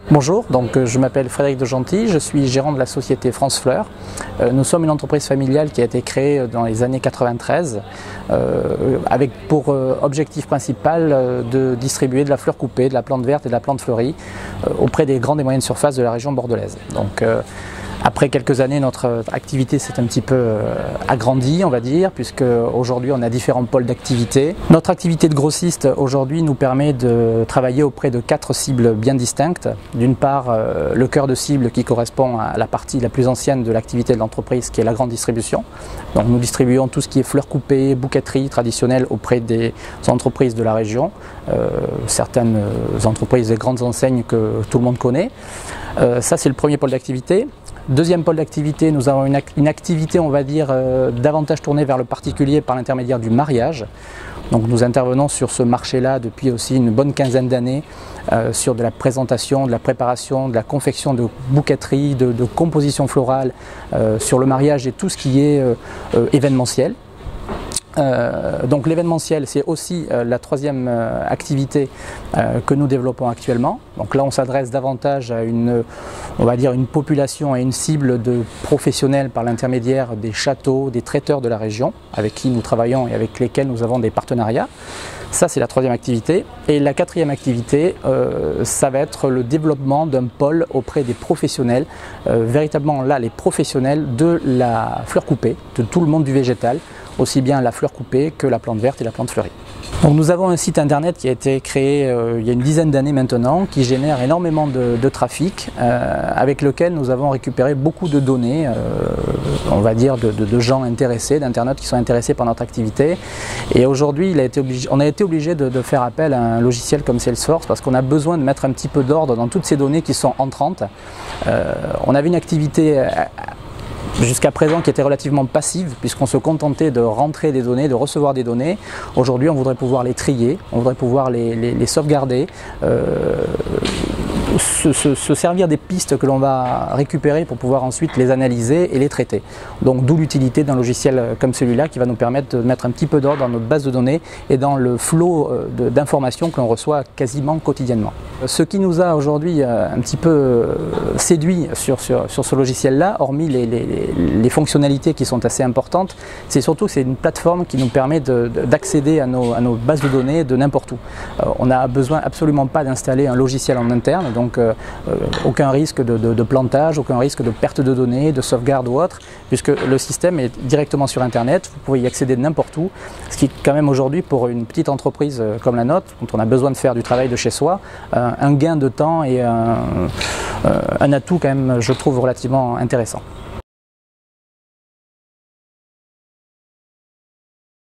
Bonjour, je m'appelle Frédéric de Gentil, je suis gérant de la société France Fleurs. Nous sommes une entreprise familiale qui a été créée dans les années 93 avec pour objectif principal de distribuer de la fleur coupée, de la plante verte et de la plante fleurie auprès des grandes et moyennes surfaces de la région bordelaise. Après quelques années, notre activité s'est un petit peu agrandie, on va dire, puisque aujourd'hui on a différents pôles d'activité. Notre activité de grossiste aujourd'hui nous permet de travailler auprès de 4 cibles bien distinctes. D'une part, le cœur de cible qui correspond à la partie la plus ancienne de l'activité de l'entreprise, qui est la grande distribution. Donc nous distribuons tout ce qui est fleurs coupées, bouqueterie traditionnelle auprès des entreprises de la région, certaines entreprises et grandes enseignes que tout le monde connaît. Ça, c'est le premier pôle d'activité. Deuxième pôle d'activité, nous avons une activité, on va dire, davantage tournée vers le particulier par l'intermédiaire du mariage. Donc nous intervenons sur ce marché-là depuis aussi une bonne quinzaine d'années sur de la présentation, de la préparation, de la confection de bouqueterie, de composition florale, sur le mariage et tout ce qui est événementiel. Donc l'événementiel, c'est aussi la troisième activité que nous développons actuellement. Donc là, on s'adresse davantage à on va dire une population et une cible de professionnels par l'intermédiaire des châteaux, des traiteurs de la région, avec qui nous travaillons et avec lesquels nous avons des partenariats. Ça, c'est la troisième activité. Et la quatrième activité, ça va être le développement d'un pôle auprès des professionnels, véritablement là, les professionnels de la fleur coupée, de tout le monde du végétal, aussi bien la fleur coupée que la plante verte et la plante fleurie. Donc nous avons un site internet qui a été créé il y a une dizaine d'années maintenant, qui génère énormément de trafic, avec lequel nous avons récupéré beaucoup de données, on va dire de gens intéressés, d'internautes qui sont intéressés par notre activité. Et aujourd'hui, on a été obligé de faire appel à un logiciel comme Salesforce parce qu'on a besoin de mettre un petit peu d'ordre dans toutes ces données qui sont entrantes. On avait une activité jusqu'à présent qui était relativement passive, puisqu'on se contentait de rentrer des données, de recevoir des données. Aujourd'hui, on voudrait pouvoir les trier, on voudrait pouvoir les sauvegarder, se servir des pistes que l'on va récupérer pour pouvoir ensuite les analyser et les traiter. Donc d'où l'utilité d'un logiciel comme celui-là qui va nous permettre de mettre un petit peu d'ordre dans notre base de données et dans le flot d'informations que l'on reçoit quasiment quotidiennement. Ce qui nous a aujourd'hui un petit peu séduit sur ce logiciel-là, hormis les fonctionnalités qui sont assez importantes, c'est surtout que c'est une plateforme qui nous permet d'accéder à nos bases de données de n'importe où. On n'a besoin absolument pas d'installer un logiciel en interne, donc aucun risque de plantage, aucun risque de perte de données, de sauvegarde ou autre, puisque le système est directement sur Internet, vous pouvez y accéder de n'importe où, ce qui est quand même aujourd'hui pour une petite entreprise comme la nôtre, quand on a besoin de faire du travail de chez soi, un gain de temps et un atout quand même, je trouve, relativement intéressant.